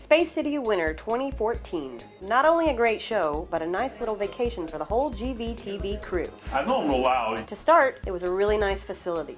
Space City Winter 2014. Not only a great show, but a nice little vacation for the whole GVTV crew. I know I'm real loud. To start, it was a really nice facility.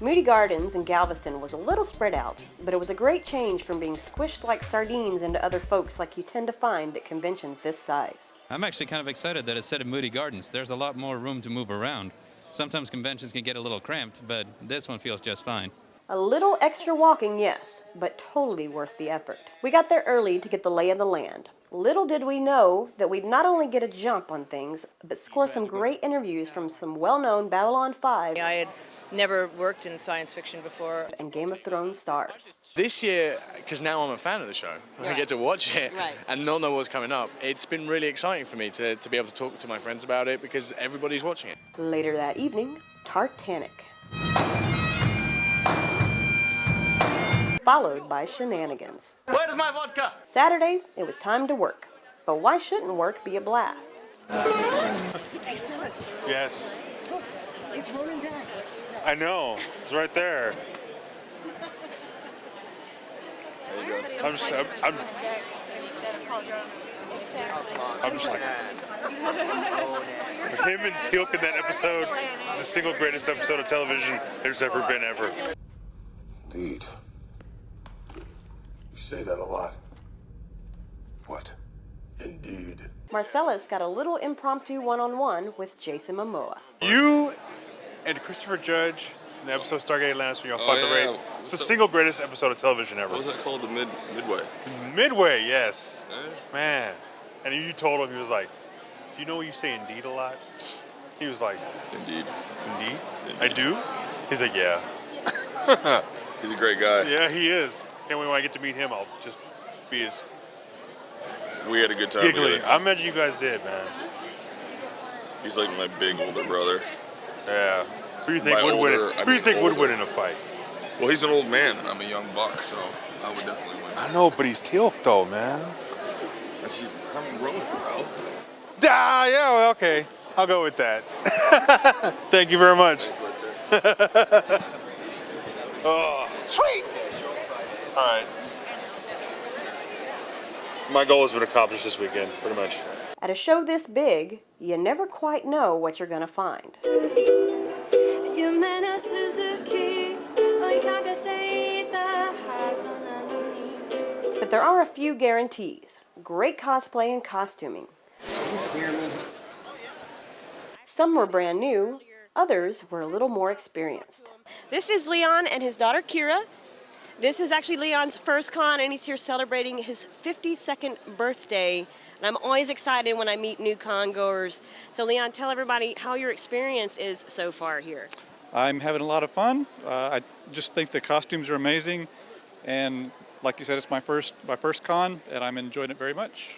Moody Gardens in Galveston was a little spread out, but it was a great change from being squished like sardines into other folks like you tend to find at conventions this size. I'm actually kind of excited that it's set in Moody Gardens. There's a lot more room to move around. Sometimes conventions can get a little cramped, but this one feels just fine. A little extra walking, yes, but totally worth the effort. We got there early to get the lay of the land. Little did we know that we'd not only get a jump on things, but score some great interviews from some well-known Babylon 5 I had never worked in science fiction before. and Game of Thrones stars. This year, because now I'm a fan of the show, I get to watch it and not know what's coming up, it's been really exciting for me to be able to talk to my friends about it because everybody's watching it. Later that evening, Tartanic. Followed by shenanigans. Where's my vodka? Saturday, it was time to work. But why shouldn't work be a blast? Hey, Silas. Yes. Look, it's Ronan Dax. I know. It's right there. I'm just like, him and Teal'c in that episode is the single greatest episode of television there's ever been ever. Indeed. You say that a lot. What? Indeed. Marcellus got a little impromptu one-on-one with Jason Momoa. You and Christopher Judge in the episode Stargate Atlantis when y'all fought the Wraith. It's the single greatest episode of television ever. What was that called? The Midway? Midway, yes. Man. And you told him, he was like, do you know you say indeed a lot? He was like, Indeed. Indeed? I do? He's like, yeah. He's a great guy. Yeah, he is. Can't wait when I get to meet him, I'll just be as We had a good time giggly. together. I imagine you guys did, man. He's like my big older brother. Yeah. Who do you think By would win? older, Who do you think would win in a fight? Well, he's an old man, and I'm a young buck, so I would definitely win. I know, but he's Teal'c though, man. I'm Ronan, bro. Ah, yeah, well, okay. I'll go with that. Thank you very much. Oh, sweet. All right. My goal has been accomplished this weekend, pretty much. At a show this big, you never quite know what you're gonna find. But there are a few guarantees. Great cosplay and costuming. Some were brand new, others were a little more experienced. This is Leon and his daughter Kira. This is actually Leon's first con, and he's here celebrating his 52nd birthday. And I'm always excited when I meet new con goers. So Leon, tell everybody how your experience is so far here. I'm having a lot of fun. I just think the costumes are amazing, and like you said, it's my first con, and I'm enjoying it very much.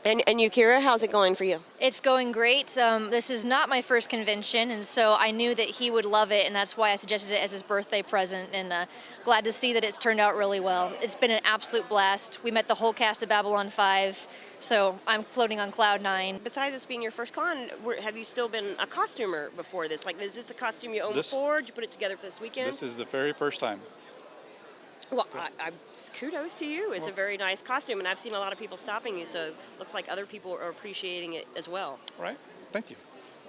And you, Kira, how's it going for you? It's going great. This is not my first convention, and so I knew that he would love it, and that's why I suggested it as his birthday present, and glad to see that it's turned out really well. It's been an absolute blast. We met the whole cast of Babylon 5, so I'm floating on cloud 9. Besides this being your first con, have you still been a costumer before this? Like, is this a costume you own before? Did you put it together for this weekend? This is the very first time. Well, kudos to you. It's a very nice costume, and I've seen a lot of people stopping you, so it looks like other people are appreciating it as well. Right. Thank you.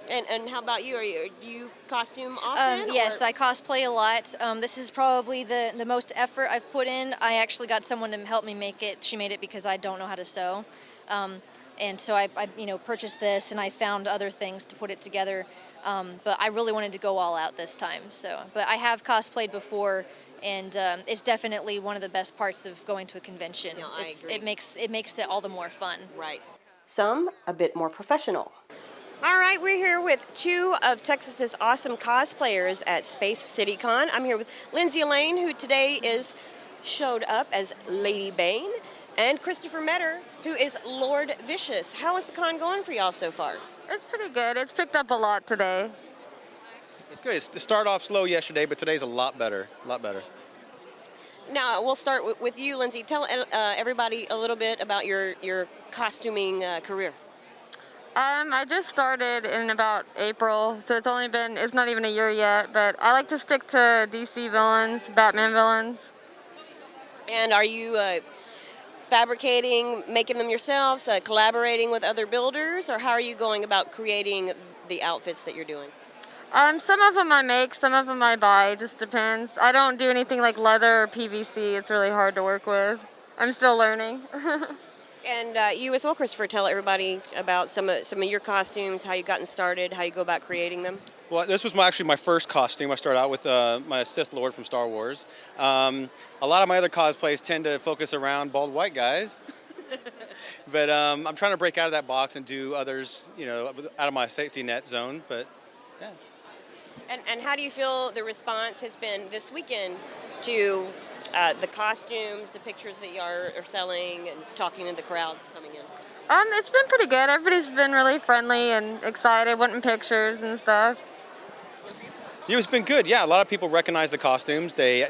And how about you? Do you costume often? Yes, I cosplay a lot. This is probably the most effort I've put in. I actually got someone to help me make it. She made it because I don't know how to sew. And so I purchased this, and I found other things to put it together. But I really wanted to go all out this time. But I have cosplayed before, and it's definitely one of the best parts of going to a convention. No, I agree. It makes it all the more fun. Right. Some a bit more professional. All right, we're here with two of Texas's awesome cosplayers at Space City Con. I'm here with Lindsay Elaine, who today showed up as Lady Bane, and Christopher Metter, who is Lord Vicious. How is the con going for y'all so far? It's pretty good. It's picked up a lot today. It's good. It started off slow yesterday, but today's a lot better. Now, we'll start with you, Lindsay. Tell everybody a little bit about your costuming career. I just started in about April, so it's not even a year yet, but I like to stick to DC villains, Batman villains. And are you fabricating, making them yourselves, collaborating with other builders, or how are you going about creating the outfits that you're doing? Some of them I make, some of them I buy. Just depends. I don't do anything like leather or PVC. It's really hard to work with. I'm still learning. And you as well, Christopher, tell everybody about some of your costumes, how you gotten started, how you go about creating them. Well, this was actually my first costume. I started out with my Sith Lord from Star Wars. A lot of my other cosplays tend to focus around bald white guys. But I'm trying to break out of that box and do others, out of my safety net zone. But yeah. And how do you feel the response has been this weekend to the costumes, the pictures that you are selling, and talking to the crowds coming in? It's been pretty good. Everybody's been really friendly and excited, wanting pictures and stuff. It's been good. Yeah, a lot of people recognize the costumes. They're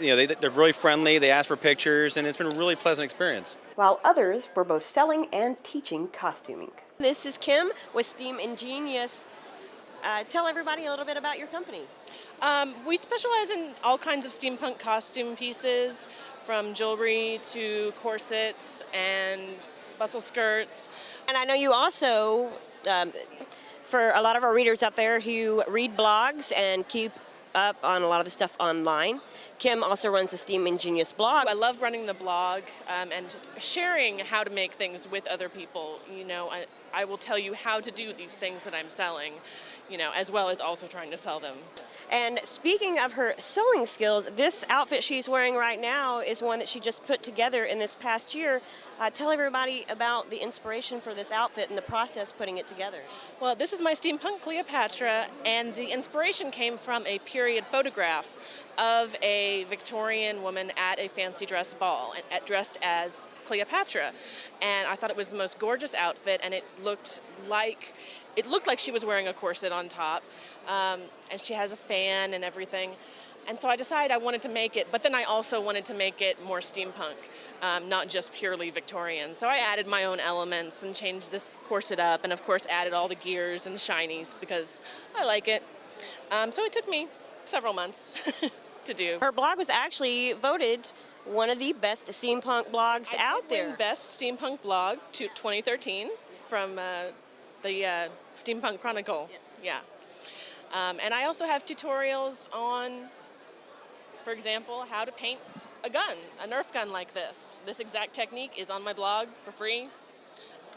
really friendly. They ask for pictures, and it's been a really pleasant experience. While others were both selling and teaching costuming. This is Kim with Steam Ingenious. Tell everybody a little bit about your company. We specialize in all kinds of steampunk costume pieces, from jewelry to corsets and bustle skirts. And I know you also, for a lot of our readers out there who read blogs and keep up on a lot of the stuff online, Kim also runs the Steam Ingenious blog. I love running the blog and just sharing how to make things with other people. I will tell you how to do these things that I'm selling, as well as also trying to sell them. And speaking of her sewing skills, this outfit she's wearing right now is one that she just put together in this past year. Tell everybody about the inspiration for this outfit and the process putting it together. Well, this is my steampunk Cleopatra, and the inspiration came from a period photograph of a Victorian woman at a fancy dress ball, dressed as Cleopatra. And I thought it was the most gorgeous outfit, and it looked like she was wearing a corset on top, and she has a fan and everything. And so I decided I wanted to make it, but then I also wanted to make it more steampunk, not just purely Victorian. So I added my own elements and changed this corset up, and of course added all the gears and the shinies because I like it. So it took me several months to do. Her blog was actually voted one of the best steampunk blogs out there. Best steampunk blog to 2013 from the Steampunk Chronicle. Yes. Yeah. And I also have tutorials on, for example, how to paint a gun, a Nerf gun like this. This exact technique is on my blog for free,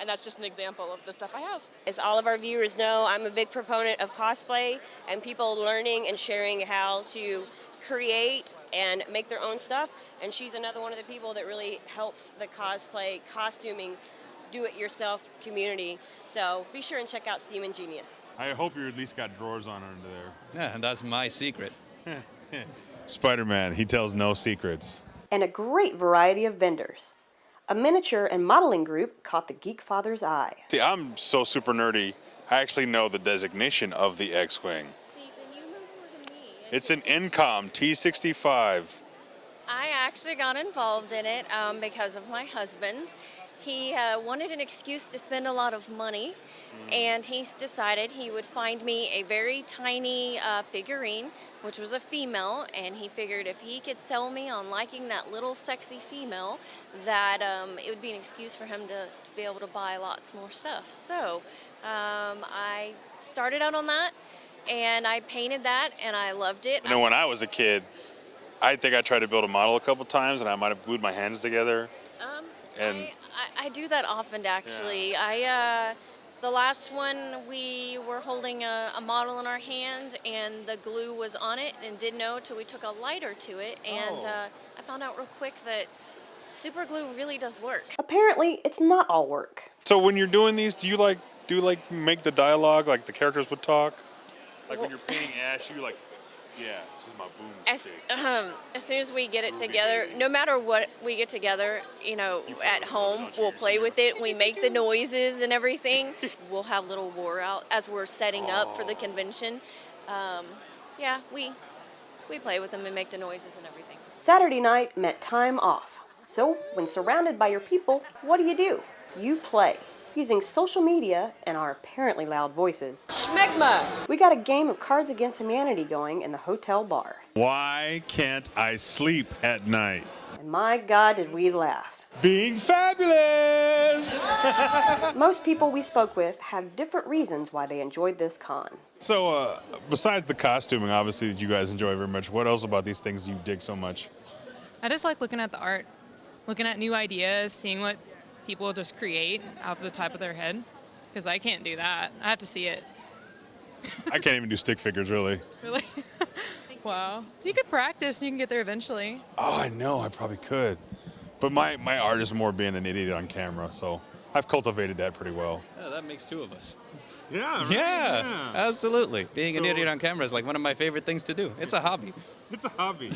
and that's just an example of the stuff I have. As all of our viewers know, I'm a big proponent of cosplay and people learning and sharing how to create and make their own stuff, and she's another one of the people that really helps the cosplay, costuming, do-it-yourself community. So be sure and check out Steam Ingenious. I hope you at least got drawers on under there. Yeah, that's my secret. Spider-Man, he tells no secrets. And a great variety of vendors. A miniature and modeling group caught the Geek Father's eye. See, I'm so super nerdy, I actually know the designation of the X-Wing. See, then you know more than me. It's an Incom T65. I actually got involved in it because of my husband. He wanted an excuse to spend a lot of money, and he's decided he would find me a very tiny figurine, which was a female, and he figured if he could sell me on liking that little sexy female, that it would be an excuse for him to be able to buy lots more stuff. So I started out on that, and I painted that, and I loved it. When I was a kid, I think I tried to build a model a couple times, and I might have glued my hands together. I do that often, actually. Yeah. The last one, we were holding a model in our hand, and the glue was on it, and didn't know till we took a lighter to it, and I found out real quick that super glue really does work. Apparently, it's not all work. So when you're doing these, do you make the dialogue like the characters would talk? Like when you're painting Ash, you like, yeah, this is my boom. As soon as we get it together, no matter what we get together, at home, we'll play with it. We make the noises and everything. We'll have little war out as we're setting up for the convention. We play with them and make the noises and everything. Saturday night meant time off. So when surrounded by your people, what do? You play. Using social media and our apparently loud voices. Schmegma! We got a game of Cards Against Humanity going in the hotel bar. Why can't I sleep at night? And my God, did we laugh. Being fabulous! Most people we spoke with have different reasons why they enjoyed this con. So, besides the costuming, obviously, that you guys enjoy very much, what else about these things do you dig so much? I just like looking at the art, looking at new ideas, seeing what people just create out of the top of their head. Because I can't do that. I have to see it. I can't even do stick figures, really. Really? Wow. You could practice and you can get there eventually. Oh, I know, I probably could. But my art is more being an idiot on camera, so I've cultivated that pretty well. Yeah, that makes two of us. Yeah, right? Yeah, absolutely. Being an idiot on camera is like one of my favorite things to do. It's a hobby. It's a hobby.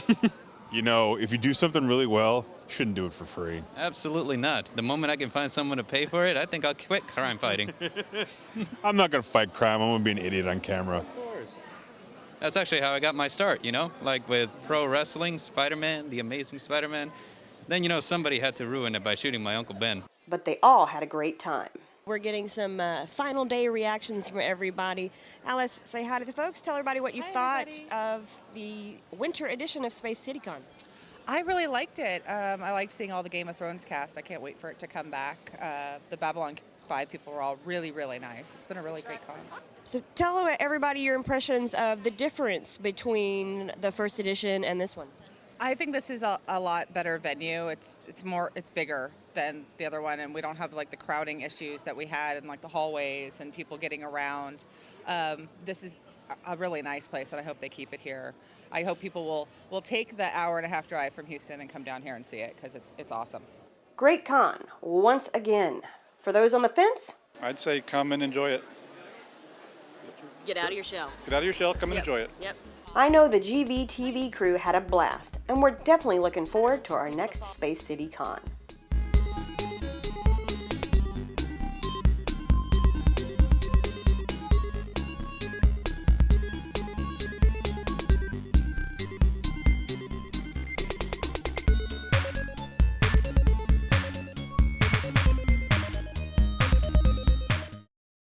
You know, if you do something really well, you shouldn't do it for free. Absolutely not. The moment I can find someone to pay for it, I think I'll quit crime fighting. I'm not going to fight crime. I'm going to be an idiot on camera. Of course. That's actually how I got my start, you know? Like with pro wrestling, Spider-Man, The Amazing Spider-Man. Then, you know, somebody had to ruin it by shooting my Uncle Ben. But they all had a great time. We're getting some final day reactions from everybody. Alice, say hi to the folks. Tell everybody what you thought of the winter edition of Space CityCon. I really liked it. I liked seeing all the Game of Thrones cast. I can't wait for it to come back. The Babylon 5 people were all really, really nice. It's been a really great con. So tell everybody your impressions of the difference between the first edition and this one. I think this is a lot better venue. It's bigger than the other one, and we don't have like the crowding issues that we had in like the hallways and people getting around. This is a really nice place, and I hope they keep it here. I hope people will take the hour-and-a-half drive from Houston and come down here and see it because it's awesome. Great con, once again. For those on the fence, I'd say come and enjoy it. get out of your shell. Get out of your shell, come and enjoy it. Yep. I know the GVTV crew had a blast, and we're definitely looking forward to our next Space City Con.